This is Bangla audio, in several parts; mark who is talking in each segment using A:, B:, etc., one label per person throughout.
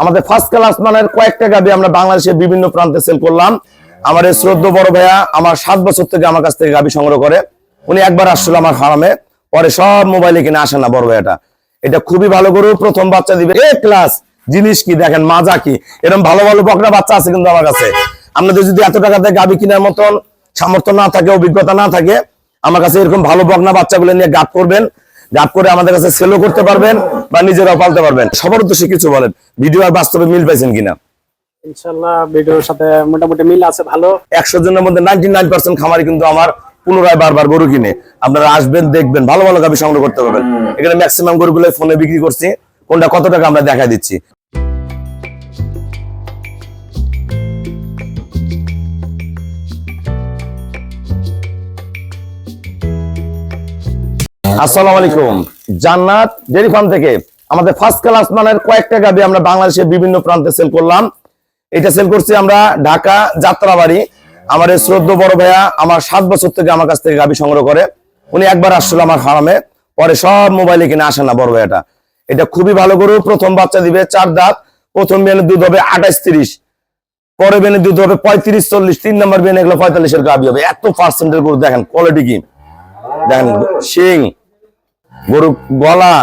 A: আমাদের ফার্স্ট ক্লাস মানের কয়েকটা গাবি আমরা বাংলাদেশের বিভিন্ন প্রান্তে সেল করলাম। আমার এই শ্রদ্ধ বড় ভাইয়া আমার 7 বছর থেকে আমার কাছ থেকে গাবি সংগ্রহ করে। উনি একবার আসছিল আমার ফার্মে, পরে সব মোবাইলে কিনে আসেন না বড় ভাইয়াটা। এটা খুবই ভালো গরু, প্রথম বাচ্চা দিবে এ ক্লাস। জিনিস কি দেখেন, মাজা কি, এরকম ভালো ভালো বকরা বাচ্চা আছে কিন্তু আমার কাছে। আপনাদের যদি এত টাকা দিয়ে গাবি কেনার মতন সামর্থ্য না থাকে, অভিজ্ঞতা না থাকে, আমার কাছে এরকম ভালো বকনা বাচ্চাগুলো নিয়ে গাপ করবেন। গাপ করে আমাদের কাছে সেলও করতে পারবেন বা নিজেরাও পালতে পারবেন। সবার উদ্দেশ্যে কিছু বলেন, ভিডিও আর বাস্তবে মিল পাইছেন কিনা?
B: ইনশাআল্লাহ ভিডিওর সাথে মোটামুটি মিল আছে ভালো।
A: 100 জনের মধ্যে 99% খামারি কিন্তু আমার পুনরায় বারবার গরু কিনে। আপনারা আসবেন, দেখবেন, ভালো ভালো গাবি সংগ্রহ করতে পারবেন। এখানে ম্যাক্সিমাম গরুগুলো ফোনে বিক্রি করছি, কোনটা কত টাকা আমরা দেখা দিচ্ছি। আসসালামু আলাইকুম, জান্নাত ডেইরি ফার্ম থেকে আমাদের ফার্স্ট ক্লাস মানের কয়েকটা গাবি আমরা বাংলাদেশের বিভিন্ন প্রান্তে সেল করলাম। এটা সেল করছি আমরা ঢাকা যাত্রাবাড়ি। আমার এই শ্রদ্ধ বড় ভাইয়া আমার 7 বছর থেকে আমার কাছ থেকে গাবি সংগ্রহ করে। উনি একবার আসছিল আমার ফার্মে, পরে সব মোবাইলে কিনে আসেন না বড় ভাইয়াটা। এটা খুবই ভালো গরু, প্রথম বাচ্চা দিবে 4 দাঁত। প্রথম বিয়ানের দুধ হবে 28-30, পরে বিয়ানের দুধ হবে 35-40, 3 নম্বর বিয়ানে এগুলো 45 এর গাবি হবে। এত পার্সেন্টের গরু দেখেন, কোয়ালিটি কি দেখেন, শিং গরু, গলা,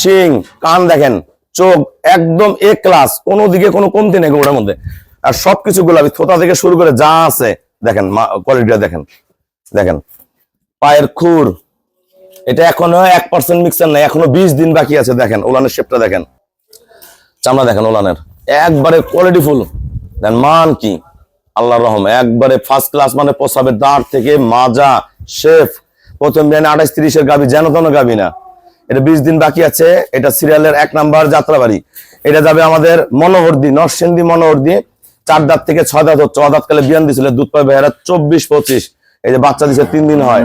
A: শিং, কান দেখেন, চোখ একদম এ ক্লাস, কোনো দিকে কোনো কমতি নেই গরুর মধ্যে। আর সবকিছু গোলাপি, থোতা থেকে শুরু করে যা আছে দেখেন, কোয়ালিটিটা দেখেন। দেখেন পায়ের খুর, এটা এখনো 1% মিক্সার নাই, এখনো 20 দিন বাকি আছে। দেখেন ওলানের শেপটা দেখেন, চামড়া দেখেন ওলানের, একবারে কোয়ালিটি ফুল। দেন মান কি আল্লাহর রহমে, একবারে ফার্স্ট ক্লাস। মানে প্রসাবের দাঁড় থেকে মাজা, শেফ। প্রথম বিয়ানে 28-30 এর গাবি, যেন তেন গাবি না। এটা 20 দিন বাকি আছে। এটা সিরিয়ালের 1 নাম্বার যাত্রাবাড়ি। এটা যাবে আমাদের মনোহরদি, নরসিংদী মনোহরদি। 4 দাঁত থেকে 6 দাঁত হচ্ছে। 6 দাঁত কালে বিয়ান দিছিল, দুধ পাবে ভাইয়েরা 24-25। এই যে বাচ্চা দিছে 3 দিন হয়,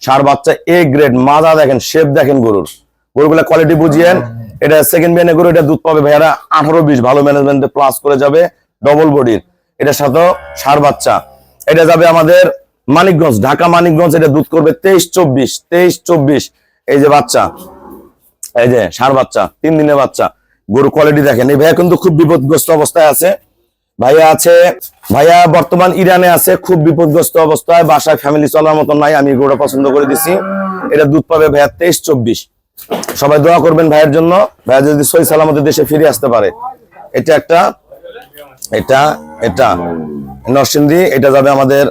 A: সার বাচ্চা এ গ্রেড। মাজা দেখেন, শেপ দেখেন গরুর, গরুগুলা কোয়ালিটি বুঝিয়েন। এটা সেকেন্ড বিয়ানে গরু, এটা দুধ পাবে ভাইয়েরা 18-20, ভালো ম্যানেজমেন্টে প্লাস করে যাবে, ডবল বডির। এটার সাথেও সার বাচ্চা। এটা যাবে আমাদের মানিকগঞ্জ, ঢাকা মানিকগঞ্জ। এটা দুধ করবে 23-24। এই যে বাচ্চা, এই যে ষাঁড় বাচ্চা, 3 দিনের বাচ্চা। গরু কোয়ালিটি দেখেন। এই ভাইয়া কিন্তু খুব বিপদগ্রস্ত অবস্থায় আছে। ভাইয়া বর্তমান ইরানে আছে, খুব বিপদগ্রস্ত অবস্থায়, বাসায় ফ্যামিলি চলার মতো নাই। আমি গরুটা পছন্দ করে দিছি। এটা দুধ পাবে ভাইয়া 23-24। সবাই দোয়া করবেন ভাইয়ের জন্য, ভাইয়া যদি সহি সালামতে দেশে ফিরে আসতে পারে। এটা একটা, এটা নরসিংদী। এটা যাবে আমাদের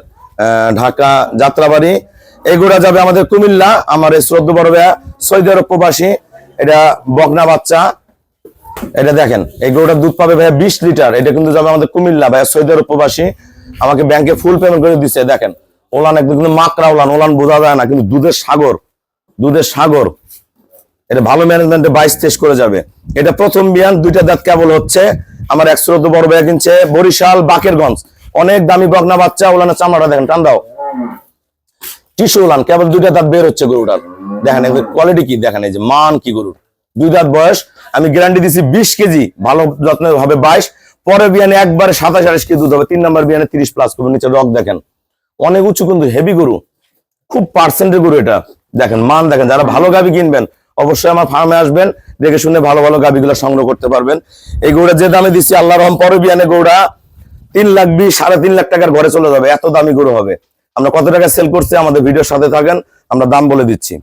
A: ঢাকা যাত্রাবাড়ি। এগুলা যাবে আমাদের কুমিল্লা। আমার এই শ্রদ্ধ বড় ভাইয়া সৌদি আরব প্রবাসী। এটা বকনা বাচ্চা। এটা দেখেন, এই গরুটার দুধ পাবে ভাইয়া 20 লিটার। এটা কিন্তু যাবে আমাদের কুমিল্লা, ভাইয়া সৌদি আরব প্রবাসী। আমাকে ব্যাংকে ফুল পেমেন্ট করে দিচ্ছে। দেখেন ওলান একদম কিন্তু মাকড়া ওলান, ওলান বোঝা যায় না, কিন্তু দুধের সাগর, দুধের সাগর। এটা ভালো ম্যানেজমেন্টে 22-23 করে যাবে। এটা প্রথম বিয়ান, 2টা দাঁত কেবল হচ্ছে। আমার এক শ্রদ্ধ বড় ভাইয়া কিনছে বরিশাল বাকেরগঞ্জ। অনেক দামি বকনা বাচ্চা। ওলানের চামড়াটা দেখেন, টান দাও, টিস্যু ওলান, কেবল 2টা দাঁত বের হচ্ছে গরুটার। দেখেন এদের কোয়ালিটি কি, দেখেন এই যে মান কি গরুর। 2 দাঁত বয়স, আমি গ্যারান্টি দিছি 20 কেজি, ভালো যত্নে হবে 22। পরে বিয়ানে একবারে 27-28 কেজি দুধ হবে। 3 নম্বর বিয়ানে 30+ করবে। নিচে রক দেখেন, অনেক উঁচু কিন্তু হেভি গরু, খুব পার্সেন্টের গরু এটা। দেখেন মান দেখেন। যারা ভালো গাবি কিনবেন অবশ্যই আমার ফার্মে আসবেন, দেখে শুনে ভালো ভালো গাবিগুলো সংগ্রহ করতে পারবেন। এই গরুটা যে দামে দিচ্ছি আল্লাহর রহম, পরে বিয়ানে গরুটা 3,20,000 3.5 লাখ টাকার ঘরে চলে যাবে, এত দামি গরু হবে। আমরা কত টাকা সেল করছি আমাদের ভিডিওর সাথে থাকেন, আমরা দাম বলে দিচ্ছি।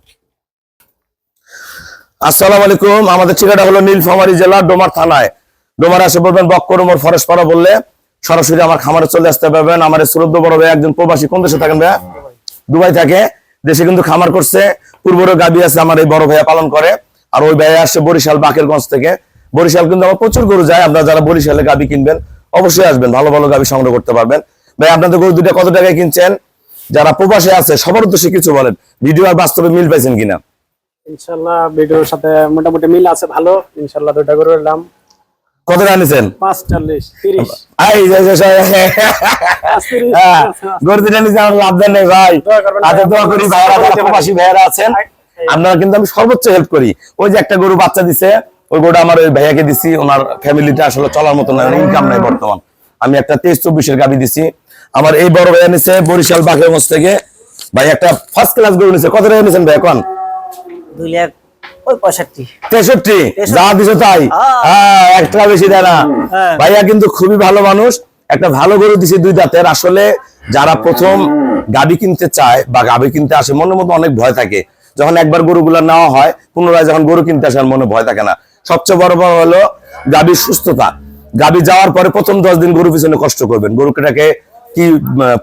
A: আসসালামু আলাইকুম, আমাদের ঠিকানা হলো নীলফামারী জেলা ডোমার থানায়। ডোমার আসে বলবেন বক্করমোর ফরেস্ট পাড়া বললে সরাসরি আমার খামারে চলে আসতে পারবেন। আমার শ্রদ্ধ বড় ভাই একজন প্রবাসী। কোন দেশে থাকেন ভাইয়া? দুবাই থাকে। দেশে কিন্তু খামার করছে, পূর্বরও গাবি আছে আমার এই বড় ভাইয়া পালন করে। আর ওই ভাইয়া আসছে বরিশাল বাকেরগঞ্জ থেকে। বরিশাল কিন্তু আমার প্রচুর গরু যায়। আপনারা যারা বরিশালে গাবি কিনবেন অবশ্যই আসবেন, ভালো ভালো গাবি সংগ্রহ করতে পারবেন। ভাই আপনাদের গরু 2টা কত টাকায় কিনছেন? যারা প্রবাসে আছে সবার উদ্দেশ্যে কিছু বলেন, ভিডিও আর বাস্তবে মিল পাইছেন কিনা?
B: ইনশাআল্লাহ ভিডিওর সাথে মোটামুটি মিল আছে ভালো। ইনশাআল্লাহ 2টা গরুর দাম
A: কত টাকা নিছেন?
B: 45-30।
A: গরু 2টা নিচে আমার লাভ দেন নেই ভাই। হাতে দোয়া করি, ভাইরা প্রবাসী ভাইরা আছেন, আপনারা কিন্তু আমি সর্বোচ্চ হেল্প করি। ওই যে একটা গরু বাচ্চা দিছে, ওই গরুটা আমার ওই ভাইয়াকে দিছি। ওনার ফ্যামিলিটা আসলে চলার মতো না, ইনকাম নাই বর্তমান। আমি একটা 23-24 এর গাবি দিছি। আমার এই বড় ভাইয়া নিছে বরিশাল বাকেরগঞ্জ থেকে। ভাই একটা ফার্স্ট ক্লাস গরু নিছে। কত টাকা নিছেন ভাই এখন?
C: 2 লাখ ওই 65।
A: 63 যা দিছো তাই। হ্যাঁ, এক টাকা বেশি দেয় না।
C: হ্যাঁ।
A: ভাইয়া কিন্তু খুবই ভালো মানুষ, একটা ভালো গরু দিছে 2 দাঁতের। আসলে যারা প্রথম গাবি কিনতে চায় বা গাবি কিনতে আসে মনের মধ্যে অনেক ভয় থাকে, যখন একবার গরুগুলো নেওয়া হয় পুনরায় যখন গরু কিনতে আসে আর মনে ভয় থাকে না। সবচেয়ে বড় হলো গাবির সুস্থতা। গাবি যাওয়ার পরে প্রথম 10 দিন গরু পিছনে কষ্ট করবেন, গরুটাকে কি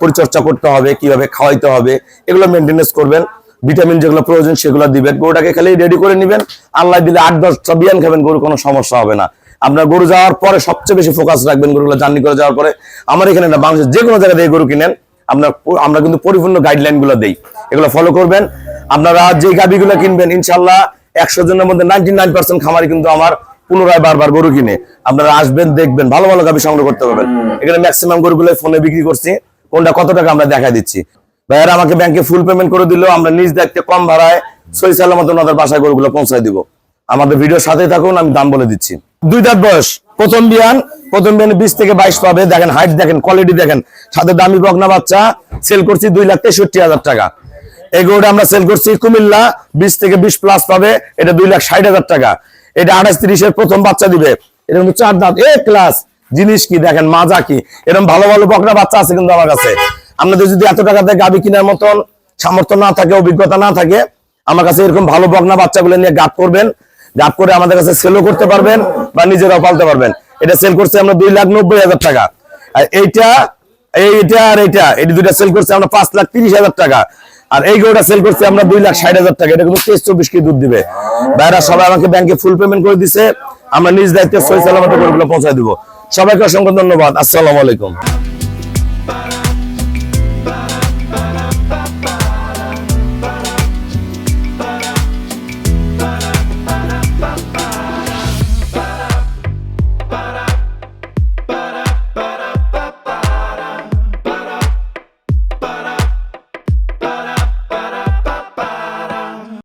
A: পরিচর্যা করতে হবে, কিভাবে খাওয়াইতে হবে, এগুলো মেনটেনেন্স করবেন। ভিটামিন যেগুলো প্রয়োজন সেগুলো দিবেন। গরুটাকে খালি রেডি করে নিবেন, আল্লাহ দিলে 8-10টা বিয়ান খাবেন, গরু কোনো সমস্যা হবে না। আপনার গরু যাওয়ার পরে সবচেয়ে বেশি ফোকাস রাখবেন গরুগুলো জার্নি করে যাওয়ার পরে। আমার এখানে না, বাংলাদেশের যে কোনো জায়গা থেকে গরু কিনেন আমরা কিন্তু পরিপূর্ণ গাইডলাইন গুলো দেই, এগুলো ফলো করবেন। আপনারা যে গাবিগুলো কিনবেন ইনশাল্লাহ 100 জনের মধ্যে 99% খামারি কিন্তু আমার পুনরায় বারবার গরু কিনে। আপনারা আসবেন, দেখবেন, ভালো ভালো গাবি সংগ্রহ করতে পারবেন। এখানে ম্যাক্সিমাম গরুগুলো ফোনে বিক্রি করছি, কোনটা কত টাকা আমরা দেখা দিচ্ছি। ভাইয়ারা আমাকে ব্যাংকে ফুল পেমেন্ট করে দিল, আমরা নিজ দায়িত্বে কম ভাড়ায় সহি সালামত ওনাদের বাসায় গরুগুলো পৌঁছায় দিব। আমাদের ভিডিওর সাথেই থাকুন, আমি দাম বলে দিচ্ছি। 2 দাঁত বয়স, প্রথম বিয়ান 20 থেকে 22 পাবে। দেখেন হাইট, দেখেন কোয়ালিটি, দেখেন সাথে দামি বকনা বাচ্চা। সেল করছি 2,63,000 টাকা। এই গরুটা আমরা সেল করছি কুমিল্লা, 20 থেকে 20 প্লাস পাবে, এটা 2,60,000 টাকা। এটা 28-30 প্রথম বাচ্চা দিবে। এটা কিন্তু 4 দাঁত এ ক্লাস জিনিস। কি দেখেন মাজা কি, এরকম ভালো ভালো বকনা বাচ্চা আছে কিন্তু আমার কাছে। আপনাদের যদি এত টাকাতে গাবি কেনার মতন সামর্থ্য না থাকে, অভিজ্ঞতা না থাকে, আমার কাছে এরকম ভালো বকনা বাচ্চাগুলো নিয়ে গাপ করবেন। গাপ করে আমাদের কাছে সেলও করতে পারবেন বা নিজেরাও পালতে পারবেন। এটা সেল করছে আমরা 2,90,000 টাকা। আর এইটা আর এইটা এই দুইটা সেল করছে আমরা 5,30,000 টাকা। আর এই গরুটা সেল করছে আমরা 2,60,000 টাকা। এটা কিন্তু 23-24 কেজি দুধ দিবে। ভাইরা সবাই আমাকে ব্যাংকে ফুল পেমেন্ট করে দিছে, আমরা নিজ দায়িত্বে সহি সালামত গরুগুলো পৌঁছায় দিব। সবাইকে অসংখ্য ধন্যবাদ। আসসালামু আলাইকুম।